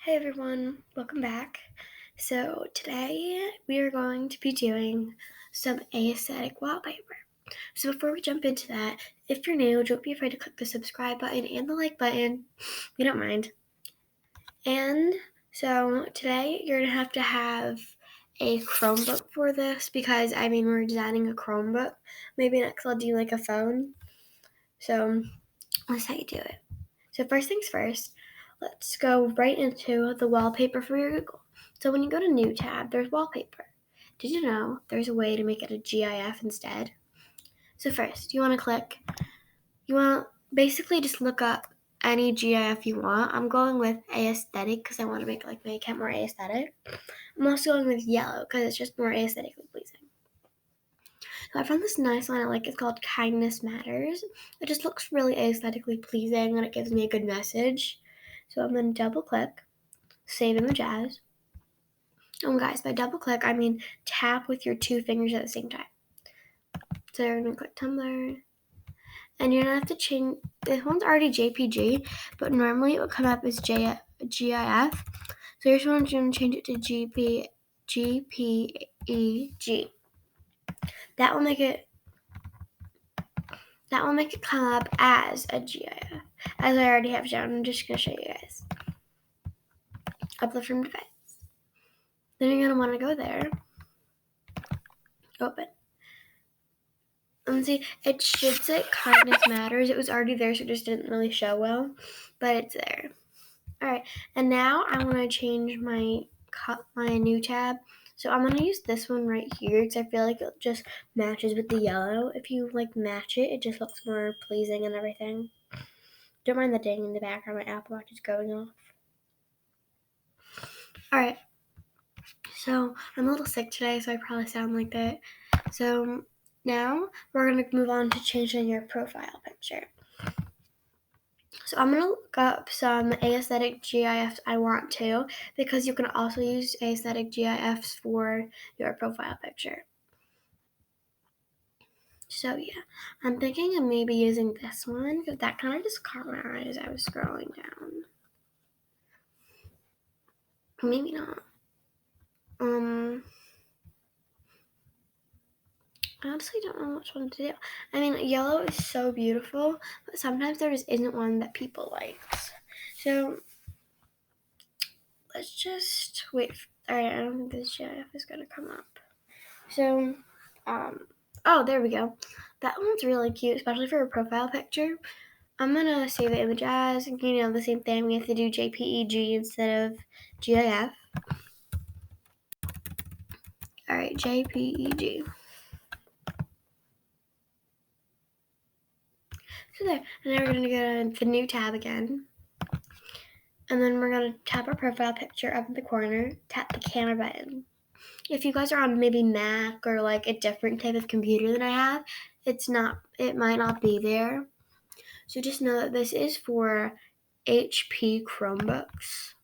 Hi everyone, welcome back. So today we are going to be doing some aesthetic wallpaper. So before we jump into that, if you're new, don't be afraid to click the subscribe button and the like button. We don't mind. And so today you're going to have a Chromebook for this because we're designing a Chromebook. Maybe next I'll do like a phone. So that's how you do it. So first things first, let's go right into the wallpaper for your Google. So when you go to New tab, there's Wallpaper. Did you know there's a way to make it a GIF instead? So first, you want to basically just look up any GIF you want. I'm going with aesthetic because I want to make it more aesthetic. I'm also going with yellow because it's just more aesthetically pleasing. So I found this nice one I like. It's called Kindness Matters. It just looks really aesthetically pleasing and it gives me a good message. So I'm going to double click, save images. And guys, by double click, I mean tap with your two fingers at the same time. So you're going to click Tumblr. And you're going to have to change, this one's already JPG, but normally it would come up as GIF. So you're just going to change it to JPEG. That will make it come up as a GIF. As I already have shown, I'm just going to show you guys. Upload from device. Then you're going to want to go there. Open. And see, it should say Kindness Matters. It was already there, so it just didn't really show well. But it's there. Alright, and now I want to change my new tab. So I'm going to use this one right here because I feel like it just matches with the yellow. If you match it, it just looks more pleasing and everything. Don't mind the ding in the background. My Apple Watch is going off. Alright, so I'm a little sick today, so I probably sound like that. So now we're going to move on to changing your profile picture. So I'm going to look up some aesthetic GIFs I want to, because you can also use aesthetic GIFs for your profile picture. So yeah, I'm thinking of maybe using this one because that kind of just caught my eye as I was scrolling down. Maybe not. I honestly don't know which one to do. I mean, yellow is so beautiful, but sometimes there just isn't one that people like. So let's just wait. Alright, I don't think this GIF is going to come up. So, oh, there we go. That one's really cute, especially for a profile picture. I'm going to save the image as, the same thing. We have to do JPEG instead of GIF. Alright, JPEG. So there. And then we're going to go to the new tab again. And then we're going to tap our profile picture up in the corner, tap the camera button. If you guys are on maybe Mac or a different type of computer than I have, it might not be there. So just know that this is for HP Chromebooks.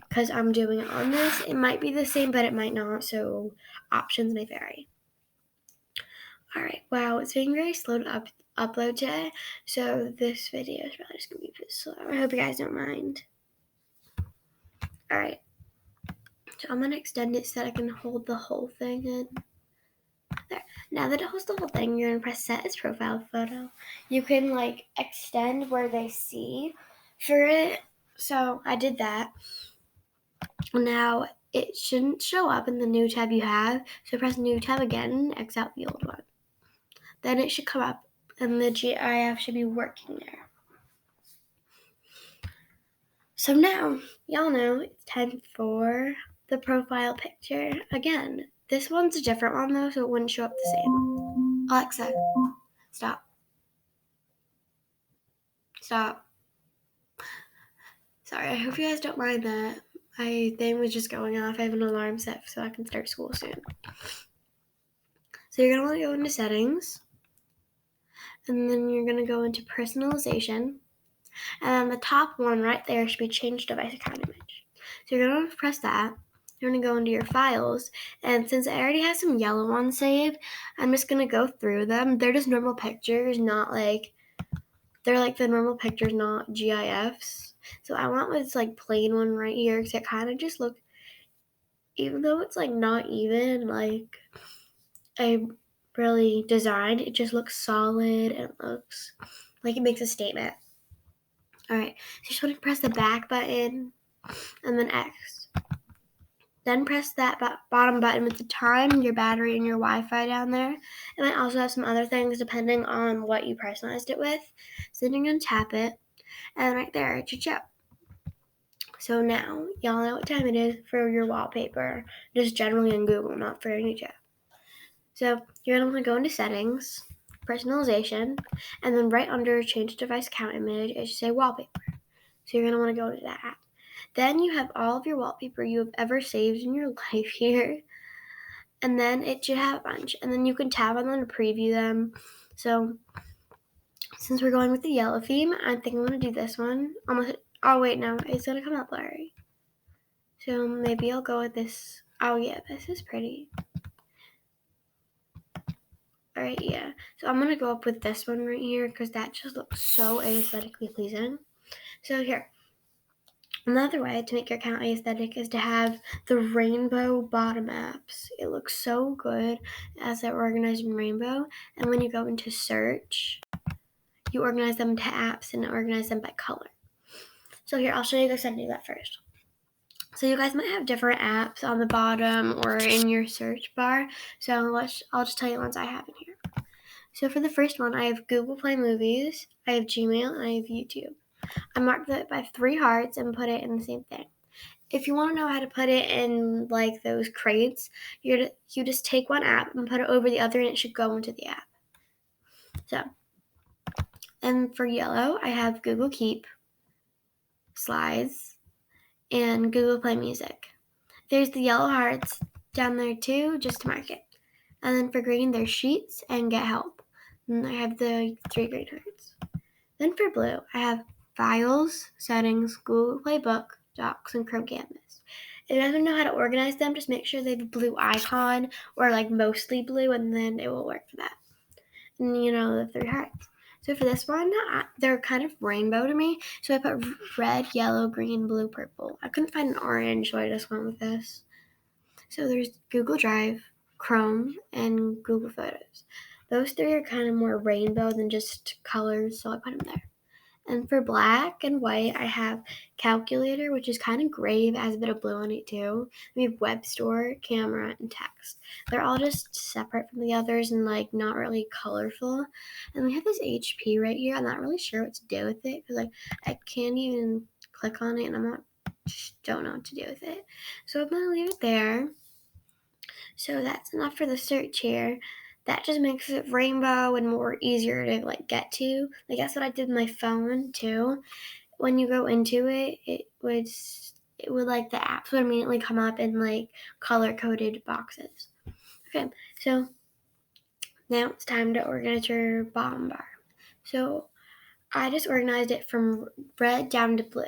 Because I'm doing it on this. It might be the same, but it might not, so options may vary. Alright, wow, it's being very slow to upload today, so this video is probably just going to be a bit slow. I hope you guys don't mind. Alright, so I'm going to extend it so that I can hold the whole thing in. There. Now that it holds the whole thing, you're going to press Set as Profile Photo. You can, extend where they see for it. So I did that. Now, it shouldn't show up in the new tab you have, so press New tab again and X out the old one. Then it should come up, and the GIF should be working there. So now, y'all know it's time for the profile picture again. This one's a different one though, so it wouldn't show up the same. Alexa, stop. Stop. Sorry, I hope you guys don't mind that. My thing was just going off. I have an alarm set so I can start school soon. So you're going to want to go into Settings. And then you're going to go into Personalization. And the top one right there should be Change Device Account Image. So you're going to press that. You're going to go into your files. And since I already have some yellow ones saved, I'm just going to go through them. They're just normal pictures, they're the normal pictures, not GIFs. So I went with this like plain one right here because it kind of just looked, even though it's like not even like a really designed, it just looks solid and it looks like it makes a statement. Alright, so you just want to press the back button and then X. Then press that bottom button with the time, your battery, and your Wi-Fi down there. It might also have some other things depending on what you personalized it with. So then you're going to tap it, and right there, it's your chip. So now, y'all know what time it is for your wallpaper, just generally in Google, not for any chip. So you're going to want to go into Settings, Personalization, and then right under Change Device Count Image, it should say Wallpaper. So you're going to want to go into that. Then you have all of your wallpaper you have ever saved in your life here. And then it should have a bunch. And then you can tab on them to preview them. So since we're going with the yellow theme, I think I'm going to do this one. Oh, wait, no. It's going to come out blurry. So maybe I'll go with this. Oh, yeah, this is pretty. Alright, yeah. So I'm going to go up with this one right here because that just looks so aesthetically pleasing. So here. Another way to make your account aesthetic is to have the rainbow bottom apps. It looks so good as they're organized in rainbow. And when you go into search, you organize them to apps and organize them by color. So here, I'll show you guys how to do that first. So you guys might have different apps on the bottom or in your search bar. So I'll just tell you the ones I have in here. So for the first one, I have Google Play Movies, I have Gmail, and I have YouTube. I marked it by 3 hearts and put it in the same thing. If you want to know how to put it in like those crates, you just take one app and put it over the other and it should go into the app. So, and for yellow, I have Google Keep, Slides, and Google Play Music. There's the yellow hearts down there too, just to mark it. And then for green, there's Sheets and Get Help. And I have the 3 green hearts. Then for blue, I have Files, Settings, Google Play Book, Docs, and Chrome Canvas. If you guys don't know how to organize them, just make sure they have a blue icon or like mostly blue, and then it will work for that. And the 3 hearts. So for this one, they're kind of rainbow to me, so I put red, yellow, green, blue, purple. I couldn't find an orange, so I just went with this. So there's Google Drive, Chrome, and Google Photos. Those 3 are kind of more rainbow than just colors, so I put them there. And for black and white, I have Calculator, which is kind of gray, but has a bit of blue on it too. We have Web Store, Camera, and Text. They're all just separate from the others and like not really colorful. And we have this HP right here. I'm not really sure what to do with it because I can't even click on it and don't know what to do with it. So I'm gonna leave it there. So that's enough for the search here. That just makes it rainbow and more easier to like get to. Like that's what I did with my phone too. When you go into it, it would like the apps would immediately come up in like color-coded boxes. Okay, so now it's time to organize your bottom bar. So I just organized it from red down to blue.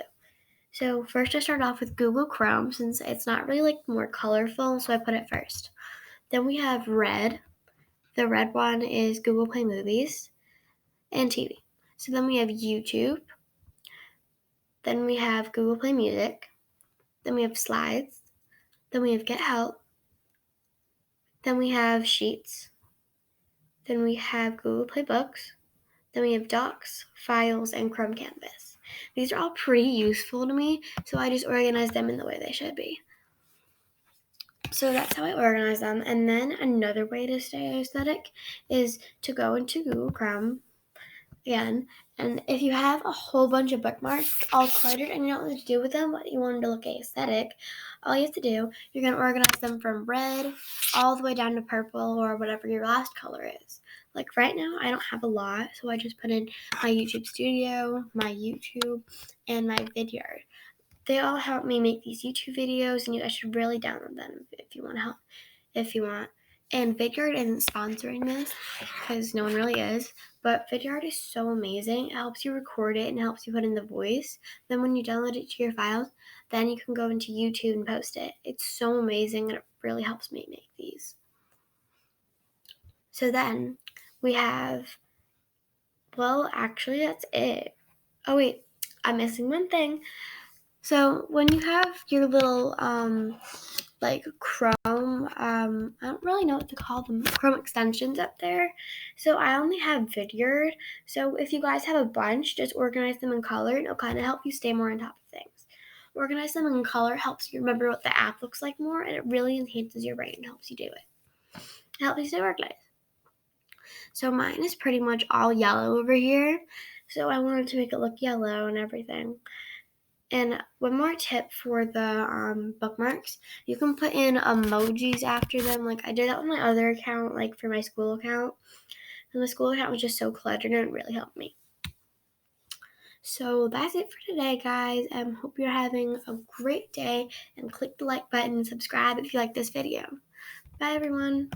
So first I started off with Google Chrome since it's not really like more colorful, so I put it first. Then we have red. The red one is Google Play Movies and TV. So then we have YouTube. Then we have Google Play Music. Then we have Slides. Then we have Get Help. Then we have Sheets. Then we have Google Play Books. Then we have Docs, Files, and Chrome Canvas. These are all pretty useful to me, so I just organize them in the way they should be. So that's how I organize them. And then another way to stay aesthetic is to go into Google Chrome again. And if you have a whole bunch of bookmarks all cluttered and you don't know what to do with them, but you want them to look aesthetic, all you have to do, you're going to organize them from red all the way down to purple or whatever your last color is. Like right now, I don't have a lot, so I just put in my YouTube Studio, my YouTube, and my Vidyard. They all help me make these YouTube videos, and you guys should really download them if you want help. And Vidyard isn't sponsoring this because no one really is, but Vidyard is so amazing. It helps you record it and helps you put in the voice. Then when you download it to your files, then you can go into YouTube and post it. It's so amazing and it really helps me make these. So then we have, well, actually that's it. Oh wait, I'm missing one thing. So when you have your little like Chrome, I don't really know what to call them, Chrome extensions up there. So I only have Vidyard. So if you guys have a bunch, just organize them in color, and it'll kind of help you stay more on top of things. Organize them in color helps you remember what the app looks like more, and it really enhances your brain and helps you do it. It helps you stay organized. So mine is pretty much all yellow over here. So I wanted to make it look yellow and everything. And one more tip for the bookmarks, you can put in emojis after them. Like I did that with my other account, like for my school account. And the school account was just so cluttered and it really helped me. So that's it for today, guys. Hope you're having a great day, and click the like button and subscribe if you like this video. Bye, everyone.